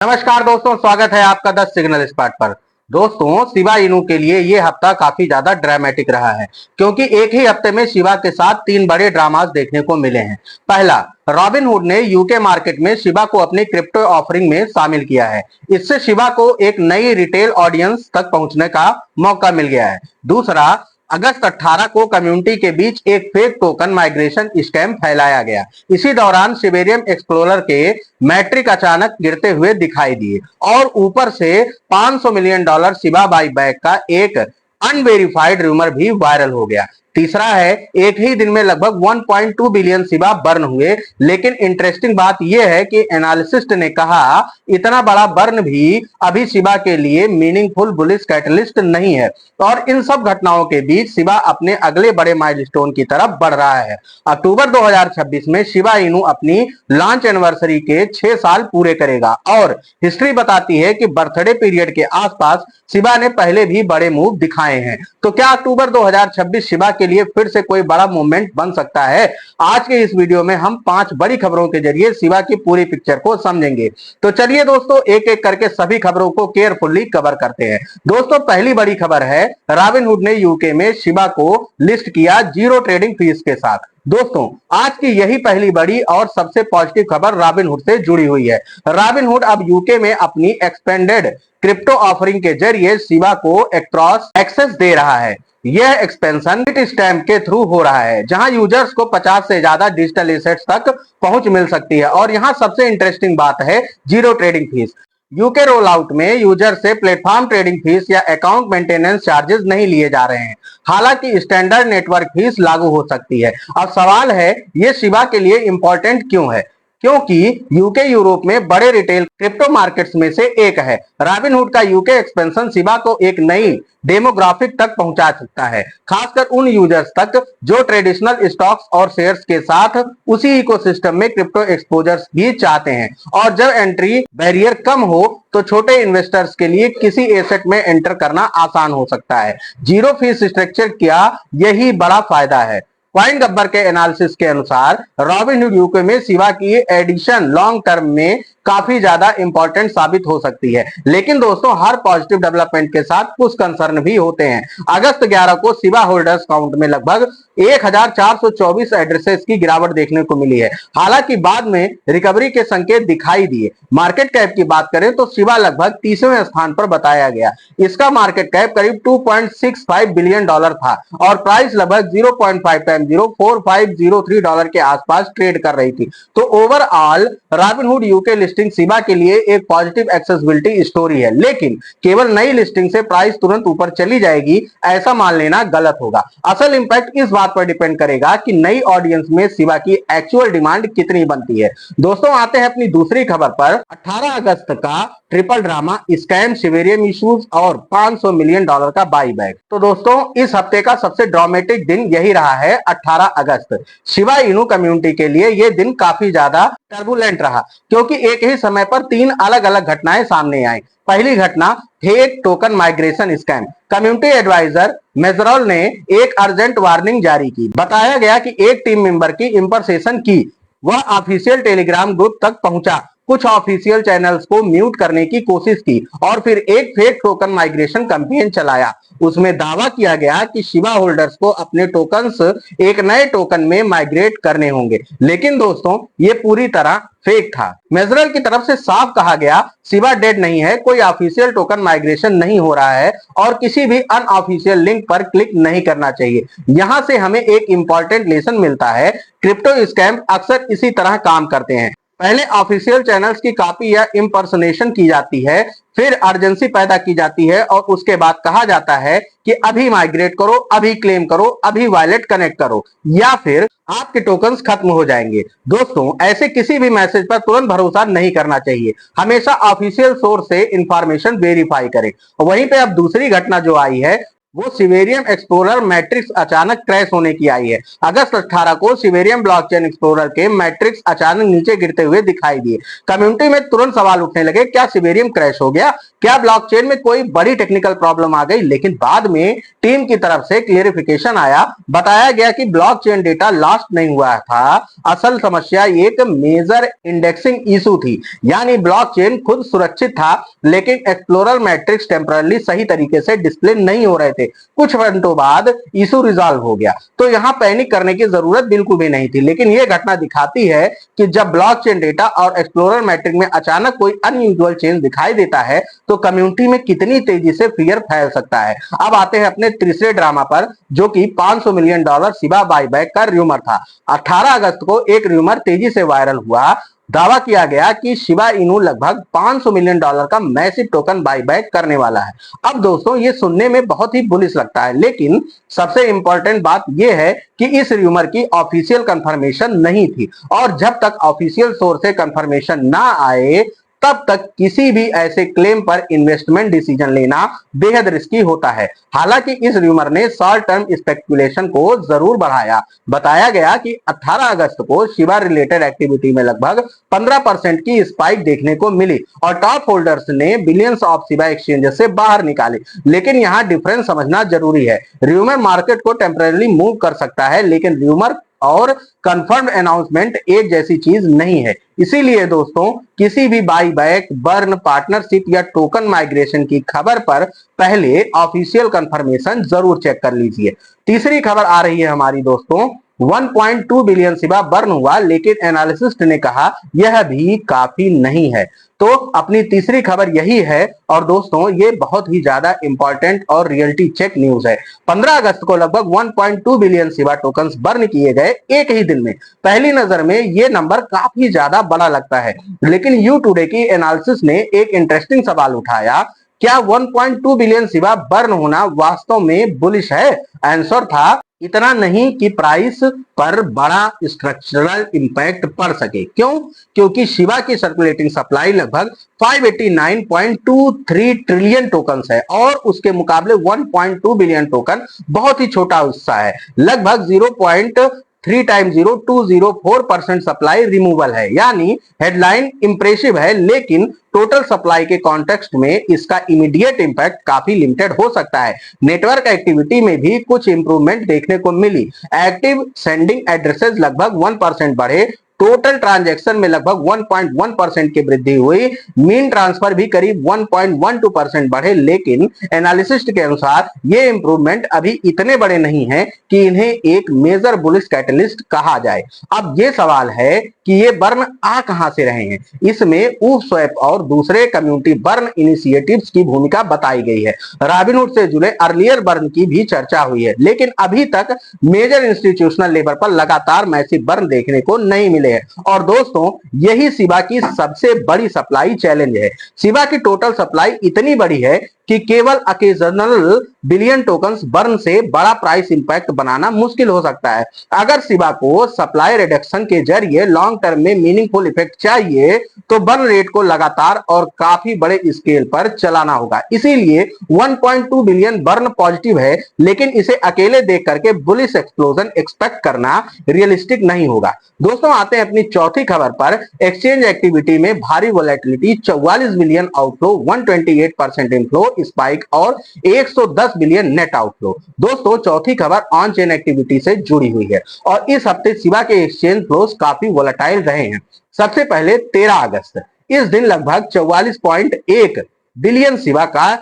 नमस्कार दोस्तों, स्वागत है आपका द सिग्नल स्पॉट पर। दोस्तों, शिबा इनू के लिए ये हफ्ता काफी ज्यादा ड्रामेटिक रहा है, क्योंकि एक ही हफ्ते में शिबा के साथ तीन बड़े ड्रामास देखने को मिले हैं। पहला, रॉबिनहुड ने यूके मार्केट में शिबा को अपनी क्रिप्टो ऑफरिंग में शामिल किया है। इससे शिबा को एक नई रिटेल ऑडियंस तक पहुंचने का मौका मिल गया है। दूसरा, अगस्त 18 को कम्युनिटी के बीच एक फेक टोकन माइग्रेशन स्कैम फैलाया गया। इसी दौरान शिबेरियम एक्सप्लोरर के मैट्रिक अचानक गिरते हुए दिखाई दिए और ऊपर से $500 मिलियन शिबा बाई बैक का एक अनवेरिफाइड रूमर भी वायरल हो गया। तीसरा है, एक ही दिन में लगभग 1.2 बिलियन शिबा बर्न हुए। लेकिन इंटरेस्टिंग बात यह है कि एनालिसिस्ट ने कहा इतना बड़ा बर्न भी अभी शिबा के लिए मीनिंगफुल बुलिश कैटलिस्ट नहीं है और इन सब घटनाओं के बीच शिबा अपने अगले बड़े माइलस्टोन की तरफ बढ़ रहा है। अक्टूबर 2026 में शिबा इनू अपनी लॉन्च एनिवर्सरी के 6 साल पूरे करेगा और हिस्ट्री बताती है कि बर्थडे पीरियड के आसपास शिबा ने पहले भी बड़े मूव दिखाए हैं। तो क्या अक्टूबर 2026 शिबा के लिए फिर से कोई बड़ा मूवमेंट बन सकता है? आज के इस वीडियो में हम 5 बड़ी खबरों के जरिए शिबा की पूरी पिक्चर को समझेंगे। तो चलिए दोस्तों, एक एक करके सभी खबरों को केयरफुली कवर करते हैं। दोस्तों, पहली बड़ी खबर है, रॉबिनहुड ने यूके में शिबा को लिस्ट किया जीरो ट्रेडिंग फीस के साथ। दोस्तों, आज की यही पहली बड़ी और सबसे पॉजिटिव खबर रॉबिनहुड से जुड़ी हुई है। रॉबिनहुड अब यूके में अपनी एक्सपेंडेड क्रिप्टो ऑफरिंग के जरिए शिबा को एक्क्रॉस एक्सेस दे रहा है। यह एक्सपेंशन स्टैम्प के थ्रू हो रहा है, जहां यूजर्स को 50 से ज्यादा डिजिटल एसेट्स तक पहुंच मिल सकती है। और यहां सबसे इंटरेस्टिंग बात है zero trading fees. UK roll out में यूजर से प्लेटफॉर्म ट्रेडिंग फीस या अकाउंट मेंटेनेंस चार्जेस नहीं लिए जा रहे हैं। हालांकि स्टैंडर्ड नेटवर्क फीस लागू हो सकती है। अब सवाल है, ये शिबा के लिए इंपॉर्टेंट क्यों है? क्योंकि यूके यूरोप में बड़े रिटेल क्रिप्टो मार्केट्स में से एक है। रॉबिनहुड का यूके एक्सपेंशन शिबा को एक नई डेमोग्राफिक तक पहुंचा सकता है, खासकर उन यूजर्स तक जो ट्रेडिशनल स्टॉक्स और शेयर्स के साथ उसी इकोसिस्टम में क्रिप्टो एक्सपोजर्स भी चाहते हैं। और जब एंट्री बैरियर कम हो तो छोटे इन्वेस्टर्स के लिए किसी एसेट में एंटर करना आसान हो सकता है। जीरो फीस स्ट्रक्चर का यही बड़ा फायदा है। कॉइन गब्बर के एनालिसिस के अनुसार रॉबिनहुड यूके में शिबा की एडिशन लॉन्ग टर्म में काफी ज्यादा इंपॉर्टेंट साबित हो सकती है। लेकिन दोस्तों, हर पॉजिटिव डेवलपमेंट के साथ कुछ कंसर्न भी होते हैं। अगस्त 11 को शिबा होल्डर्स काउंट में लगभग 1424 एड्रेसेस की गिरावट देखने को मिली है। हालांकि बाद में रिकवरी के संकेत दिखाई दिए। मार्केट कैप की बात करें तो शिबा लगभग 30वें स्थान पर बताया गया। इसका मार्केट कैप करीब $2.65 बिलियन था और प्राइस लगभग 0.5 टाइम $4503 के आसपास ट्रेड कर रही थी। तो overall Robinhood UK listing Shiba के लिए एक पॉजिटिव एक्सेसिबिलिटी स्टोरी है। लेकिन केवल नई लिस्टिंग से प्राइस तुरंत ऊपर चली जाएगी, ऐसा मान लेना गलत होगा। असल इंपैक्ट इस बात पर डिपेंड करेगा कि नई ऑडियंस में शिबा की एक्चुअल डिमांड कितनी बनती है। दोस्तों, आते हैं अपनी दूसरी खबर पर। 18 अगस्त का triple drama, scam, Shibarium issues और $500 मिलियन का बाई बैक। तो दोस्तों, इस हफ्ते का सबसे ड्रामेटिक दिन यही रहा है, 18 अगस्त। शिबा इनू कम्युनिटी के लिए यह दिन काफी ज्यादा टर्बुलेंट रहा, क्योंकि एक ही समय पर 3 अलग अलग घटनाएं सामने आई। पहली घटना, fake token migration scam. Community advisor मेजरॉल ने एक अर्जेंट वार्निंग जारी की। बताया गया कि एक टीम मेंबर की इंपर्सेशन की वह ऑफिशियल टेलीग्राम ग्रुप तक पहुंचा, कुछ ऑफिशियल चैनल्स को म्यूट करने की कोशिश की और फिर एक फेक टोकन माइग्रेशन कैंपेन चलाया। उसमें दावा किया गया कि शिबा होल्डर्स को अपने टोकन्स एक नए टोकन में माइग्रेट करने होंगे। लेकिन दोस्तों, ये पूरी तरह फेक था। मेजरल की तरफ से साफ कहा गया, शिबा डेड नहीं है, कोई ऑफिशियल टोकन माइग्रेशन नहीं हो रहा है और किसी भी अनऑफिशियल लिंक पर क्लिक नहीं करना चाहिए। यहां से हमें एक इंपॉर्टेंट लेसन मिलता है। क्रिप्टो स्कैम अक्सर इसी तरह काम करते हैं। पहले ऑफिशियल चैनल्स की कॉपी या इंपर्सनेशन की जाती है, फिर अर्जेंसी पैदा की जाती है और उसके बाद कहा जाता है कि अभी माइग्रेट करो, अभी क्लेम करो, अभी वॉलेट कनेक्ट करो या फिर आपके टोकन्स खत्म हो जाएंगे। दोस्तों, ऐसे किसी भी मैसेज पर तुरंत भरोसा नहीं करना चाहिए। हमेशा ऑफिशियल सोर्स से इंफॉर्मेशन वेरीफाई करें। वहीं पे अब दूसरी घटना जो आई है, वो सिवेरियम एक्सप्लोरर मैट्रिक्स अचानक क्रैश होने की आई है। अगस्त 18 को सिवेरियम ब्लॉकचेन एक्सप्लोरर के मैट्रिक्स अचानक नीचे गिरते हुए दिखाई दिए। कम्युनिटी में तुरंत सवाल उठने लगे, क्या सिवेरियम क्रैश हो गया, क्या ब्लॉकचेन में कोई बड़ी टेक्निकल प्रॉब्लम आ गई। लेकिन बाद में टीम की तरफ से क्लियरिफिकेशन आया, बताया गया कि ब्लॉकचेन डेटा लॉस्ट नहीं हुआ था, असल समस्या एक मेजर इंडेक्सिंग इशू थी, यानी ब्लॉकचेन खुद सुरक्षित था लेकिन एक्सप्लोरर मैट्रिक्स टेम्पररी सही तरीके से डिस्प्ले नहीं हो रहे थे। कुछ घंटों बाद इशू रिजॉल्व हो गया, तो यहां पैनिक करने की जरूरत बिल्कुल भी नहीं थी। लेकिन यह घटना दिखाती है कि जब ब्लॉकचेन डेटा और एक्सप्लोरर मैट्रिक में अचानक कोई अनयूजुअल चेंज दिखाई देता है तो कम्युनिटी में कितनी तेजी से फियर फैल सकता है। अब आते हैं अपने तीसरे ड्रामा पर, जो कि $500 मिलियन शिबा बाईबैक का र्यूमर था। 18 अगस्त को एक र्यूमर तेजी से वायरल हुआ। दावा किया गया कि शिबा इनू लगभग $500 मिलियन का मैसिव टोकन बाईबैक करने वाला है। अब दोस्तों ये सुनने में बहुत ही बुलिश लगता है, लेकिन सबसे इंपॉर्टेंट बात यह है कि इस र्यूमर की ऑफिशियल कंफर्मेशन नहीं थी, और जब तक ऑफिशियल सोर्स से कंफर्मेशन ना आए तब तक किसी भी ऐसे क्लेम पर इन्वेस्टमेंट डिसीजन लेना बेहद रिस्की होता है। हालांकि इस र्यूमर ने शॉर्ट टर्म स्पेकुलेशन को जरूर बढ़ाया। बताया गया कि 18 अगस्त को शिबा रिलेटेड एक्टिविटी में लगभग 15% की स्पाइक देखने को मिली और टॉप होल्डर्स ने बिलियंस ऑफ शिबा एक्सचेंजेस से बाहर निकाले। लेकिन यहां डिफरेंस समझना जरूरी है। र्यूमर मार्केट को टेम्परेली मूव कर सकता है, लेकिन र्यूमर और कंफर्म अनाउंसमेंट एक जैसी चीज नहीं है। इसीलिए दोस्तों किसी भी बाई बैक, बर्न, पार्टनरशिप या टोकन माइग्रेशन की खबर पर पहले ऑफिशियल कंफर्मेशन जरूर चेक कर लीजिए। तीसरी खबर आ रही है हमारी दोस्तों, 1.2 बिलियन शिबा बर्न हुआ, लेकिन एनालिसिस्ट ने कहा यह भी काफी नहीं है। तो अपनी तीसरी खबर यही है, और दोस्तों ये बहुत ही ज्यादा इंपॉर्टेंट और रियलिटी चेक न्यूज है। 15 अगस्त को लगभग 1.2 बिलियन शिबा टोकन्स बर्न किए गए एक ही दिन में। पहली नजर में ये नंबर काफी ज्यादा बड़ा लगता है, लेकिन यू टुडे की एनालिसिस ने एक इंटरेस्टिंग सवाल उठाया, क्या 1.2 बिलियन शिबा बर्न होना वास्तव में बुलिश है? आंसर था इतना नहीं कि प्राइस पर बड़ा स्ट्रक्चरल इंपैक्ट पड़ सके। क्यों? क्योंकि शिबा की सर्कुलेटिंग सप्लाई लगभग 589.23 ट्रिलियन टोकन है और उसके मुकाबले 1.2 बिलियन टोकन बहुत ही छोटा हिस्सा है। लगभग 0.3 टाइम 0204% सप्लाई रिमूवल है, यानी हेडलाइन इंप्रेसिव है, लेकिन टोटल सप्लाई के कॉन्टेक्स्ट में इसका इमीडिएट इंपैक्ट काफी लिमिटेड हो सकता है। नेटवर्क एक्टिविटी में भी कुछ इंप्रूवमेंट देखने को मिली। एक्टिव सेंडिंग एड्रेसेस लगभग 1% बढ़े, टोटल ट्रांजैक्शन में लगभग 1.1% की वृद्धि हुई, मीन ट्रांसफर भी करीब 1.12% बढ़े। लेकिन एनालिसिस्ट के अनुसार ये इंप्रूवमेंट अभी इतने बड़े नहीं हैं कि इन्हें एक मेजर बुलिश कैटलिस्ट कहा जाए। अब ये सवाल है कि ये बर्न आ कहां से रहे हैं। इसमें ऊफ स्वैप और दूसरे कम्युनिटी बर्न इनिशिएटिव्स की भूमिका बताई गई है। रॉबिनहुड से जुड़े अर्लियर बर्न की भी चर्चा हुई है, लेकिन अभी तक मेजर इंस्टीट्यूशनल लेवल पर लगातार मैसिव बर्न देखने को नहीं मिले हैं। और दोस्तों यही शिबा की सबसे बड़ी सप्लाई चैलेंज है। शिबा की टोटल सप्लाई इतनी बड़ी है कि केवल अकेजनल बिलियन टोकन्स बर्न से बड़ा प्राइस इंपैक्ट बनाना मुश्किल हो सकता है। अगर शिबा को सप्लाई रिडक्शन के जरिए लॉन्ग टर्म में मीनिंगफुल इफेक्ट चाहिए तो बर्न रेट को लगातार और काफी बड़े स्केल पर चलाना होगा। इसीलिए 1.2 बिलियन बर्न पॉजिटिव है, लेकिन इसे अकेले देख करके बुलिश एक्सप्लोजन एक्सपेक्ट करना रियलिस्टिक नहीं होगा। दोस्तों आते हैं अपनी चौथी खबर पर। एक्सचेंज एक्टिविटी में भारी volatility, 44 billion outflow, 128% inflow spike और 110 बिलियन नेट आउटफ्लो। दोस्तों चौथी खबर ऑन चेन एक्टिविटी से जुड़ी हुई है और इस हफ्ते शिबा के एक्सचेंज फ्लोस काफी वोलेटाइल रहे हैं। सबसे पहले 13 अगस्त, इस दिन लगभग 44.1 बिलियन शिबा का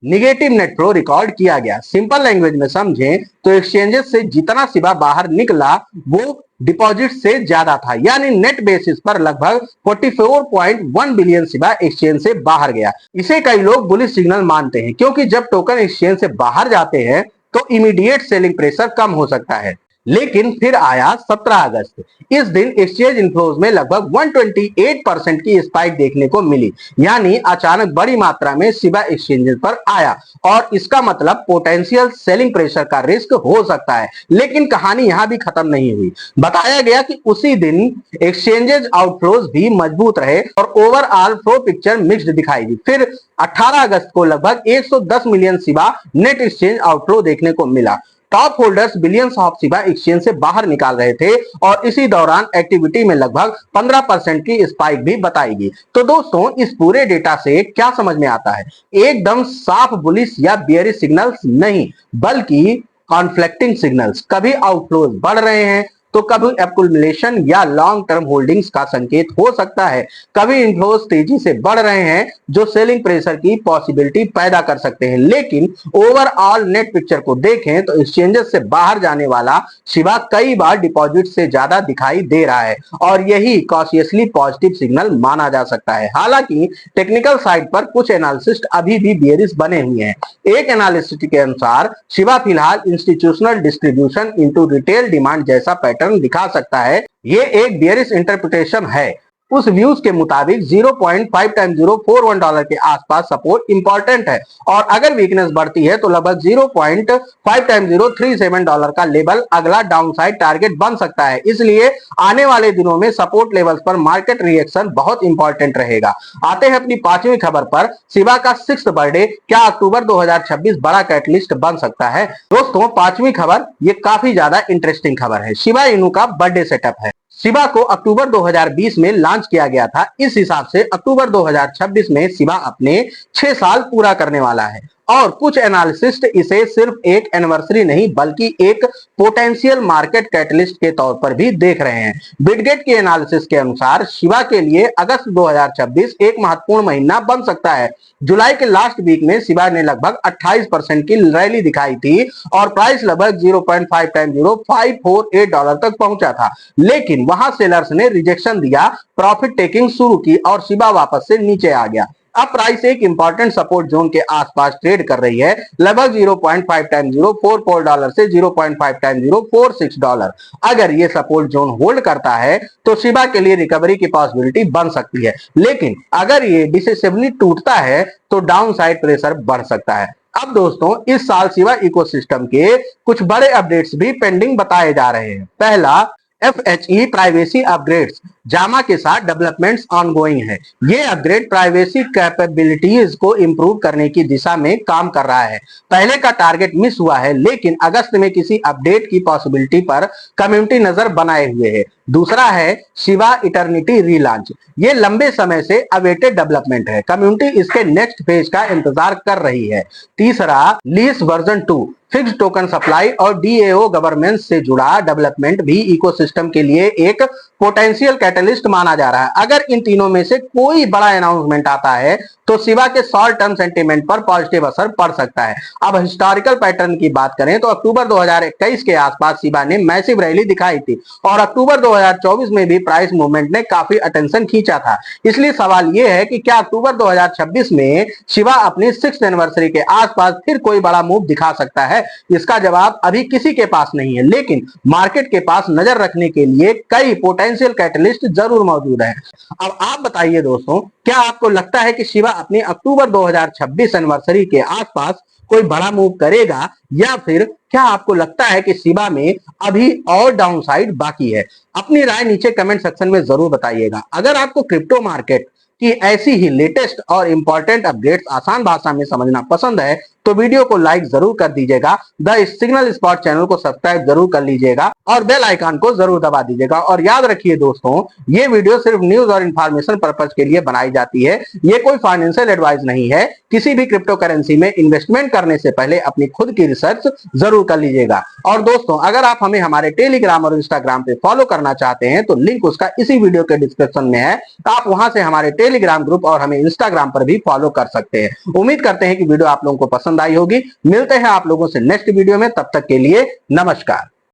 निगेटिव नेट फ्लो रिकॉर्ड किया गया। सिंपल लैंग्वेज में समझें तो एक्सचेंजेस से जितना शिबा बाहर निकला वो डिपॉजिट से ज्यादा था, यानी नेट बेसिस पर लगभग 44.1 बिलियन शिबा एक्सचेंज से बाहर गया। इसे कई लोग बुलिश सिग्नल मानते हैं, क्योंकि जब टोकन एक्सचेंज से बाहर जाते हैं तो इमीडिएट सेलिंग प्रेशर कम हो सकता है। लेकिन फिर आया 17 अगस्त। इस दिन एक्सचेंज इनफ्लोज में लगभग 128% की स्पाइक देखने को मिली, यानी अचानक बड़ी मात्रा में शिबा एक्सचेंजेस पर आया और इसका मतलब पोटेंशियल सेलिंग प्रेशर का रिस्क हो सकता है। लेकिन कहानी यहां भी खत्म नहीं हुई। बताया गया कि उसी दिन एक्सचेंजेस आउटफ्लोज भी मजबूत रहे और ओवरऑल फ्लो पिक्चर मिक्स्ड दिखाई दी। फिर 18 अगस्त को लगभग 110 million Shiba net exchange outflow देखने को मिला। Top holders billions of Shiba exchange से बाहर निकाल रहे थे और इसी दौरान एक्टिविटी में लगभग 15% की स्पाइक भी बताई गई। तो दोस्तों, इस पूरे डेटा से क्या समझ में आता है? एकदम साफ बुलिश या बियरिश सिग्नल्स नहीं, बल्कि कॉन्फ्लिक्टिंग सिग्नल्स। कभी आउटफ्लोज बढ़ रहे हैं तो कभी एक्युमुलेशन या लॉन्ग टर्म होल्डिंग्स का संकेत हो सकता है। कभी इनफ्लोज तेजी से बढ़ रहे हैं जो सेलिंग प्रेशर की पॉसिबिलिटी पैदा कर सकते हैं। लेकिन ओवरऑल नेट पिक्चर को देखें तो एक्सचेंजेस से बाहर जाने वाला शिबा कई बार डिपॉजिट से ज्यादा दिखाई दे रहा है और यही कॉशियसली पॉजिटिव सिग्नल माना जा सकता है। हालांकि टेक्निकल साइड पर कुछ एनालिसिस्ट अभी भी बियरिश बने हुए हैं। एक एनालिस्ट के अनुसार शिबा फिलहाल institutional distribution into retail demand जैसा पैटर्न दिखा सकता है। ये एक बियरिश इंटरप्रिटेशन है। उस व्यूज के मुताबिक 0.5 टाइम $0.41 के आसपास सपोर्ट इंपॉर्टेंट है और अगर वीकनेस बढ़ती है तो लगभग 0.5 टाइम $0.37 का लेवल अगला डाउनसाइड टारगेट बन सकता है। इसलिए आने वाले दिनों में सपोर्ट लेवल्स पर मार्केट रिएक्शन बहुत इंपॉर्टेंट रहेगा। आते हैं अपनी पांचवी खबर पर। शिबा का 6th बर्थडे क्या अक्टूबर 2026 बड़ा कैटलिस्ट बन सकता है? दोस्तों, पांचवी खबर ये काफी ज्यादा इंटरेस्टिंग खबर है। शिबा इनू का बर्थडे सेटअप है। शिबा को अक्टूबर 2020 में लॉन्च किया गया था। इस हिसाब से अक्टूबर 2026 में शिबा अपने 6 साल पूरा करने वाला है और कुछ एनालिसिस्ट इसे सिर्फ एक एनिवर्सरी नहीं बल्कि एक पोटेंशियल मार्केट कैटलिस्ट के तौर पर भी देख रहे हैं। बिटगेट के एनालिसिस के अनुसार शिबा के लिए अगस्त 2026 एक महत्वपूर्ण महीना बन सकता है। जुलाई के लास्ट वीक में शिबा ने लगभग 28% की रैली दिखाई थी और प्राइस लगभग 0.5 टाइम $0.548 तक पहुंचा था। लेकिन वहां सेलर्स ने रिजेक्शन दिया, प्रॉफिट टेकिंग शुरू की और शिबा वापस से नीचे आ गया। अब प्राइस एक इंपॉर्टेंट सपोर्ट जोन के आसपास ट्रेड कर रही है, लगभग 0.5 टाइम $0.44 से 0.5 टाइम $0.46। अगर ये सपोर्ट जोन होल्ड करता है तो शिबा के लिए रिकवरी की पॉसिबिलिटी बन सकती है। लेकिन अगर ये डिसिसिवली टूटता है तो डाउन साइड प्रेशर बढ़ सकता है। अब दोस्तों, इस साल शिबा इकोसिस्टम के कुछ बड़े अपडेट्स भी पेंडिंग बताए जा रहे हैं। पहला, FHE प्राइवेसी अपग्रेड्स जामा के साथ डेवलपमेंट्स ऑनगोइंग है। ये अपग्रेड प्राइवेसी कैपेबिलिटीज को इंप्रूव करने की दिशा में काम कर रहा है। पहले का टारगेट मिस हुआ है लेकिन अगस्त में किसी अपडेट की पॉसिबिलिटी पर कम्युनिटी नजर बनाए हुए है। दूसरा है शिबा इटर्निटी रीलॉन्च। ये लंबे समय से अवेटेड डेवलपमेंट है, कम्युनिटी इसके नेक्स्ट फेज का इंतजार कर रही है। तीसरा, lease version 2 fix token supply और DAO गवर्नेंस से जुड़ा डेवलपमेंट भी इकोसिस्टम के लिए एक पोटेंशियल कैटलिस्ट माना जा रहा है। अगर इन तीनों में से कोई बड़ा अनाउंसमेंट आता है तो शिबा के शॉर्ट टर्म सेंटीमेंट पर पॉजिटिव असर पड़ सकता है। अब हिस्टोरिकल पैटर्न की बात करें तो अक्टूबर 2021 के आसपास शिबा ने मैसिव रैली दिखाई थी और अक्टूबर 2024 में भी प्राइस मूवमेंट ने काफी अटेंशन खींचा था। इसलिए सवाल यह है कि क्या अक्टूबर 2026 में शिबा अपनी 6th एनिवर्सरी के आसपास फिर कोई बड़ा मूव दिखा सकता है? इसका जवाब अभी किसी के पास नहीं है, लेकिन मार्केट के पास नजर रखने के लिए कई पोटेंशियल कैटलिस्ट जरूर मौजूद है। अब आप बताइए दोस्तों, क्या आपको लगता है कि शिबा अपनी अक्टूबर 2026 एनिवर्सरी के आसपास कोई बड़ा मूव करेगा या फिर क्या आपको लगता है कि शिबा में अभी और डाउनसाइड बाकी है? अपनी राय नीचे कमेंट सेक्शन में जरूर बताइएगा। अगर आपको क्रिप्टो मार्केट कि ऐसी ही लेटेस्ट और इंपॉर्टेंट अपडेट्स आसान भाषा में समझना पसंद है तो वीडियो को लाइक जरूर कर दीजिएगा। द सिग्नल स्पॉट चैनल को सब्सक्राइब जरूर कर लीजिएगा और बेल आइकन को जरूर दबा दीजिएगा। और याद रखिए दोस्तों, ये वीडियो सिर्फ न्यूज और इंफॉर्मेशन पर्पज के लिए बनाई जाती है। ये कोई फाइनेंशियल एडवाइस नहीं है। किसी भी क्रिप्टो करेंसी में इन्वेस्टमेंट करने से पहले अपनी खुद की रिसर्च जरूर कर लीजिएगा। और दोस्तों, अगर आप हमें हमारे टेलीग्राम और इंस्टाग्राम पे फॉलो करना चाहते हैं तो लिंक उसका इसी वीडियो के डिस्क्रिप्शन में है। आप वहां से हमारे टेलीग्राम ग्रुप और हमें इंस्टाग्राम पर भी फॉलो कर सकते हैं। उम्मीद करते हैं कि वीडियो आप लोगों को पसंद आई होगी। मिलते हैं आप लोगों से नेक्स्ट वीडियो में, तब तक के लिए नमस्कार।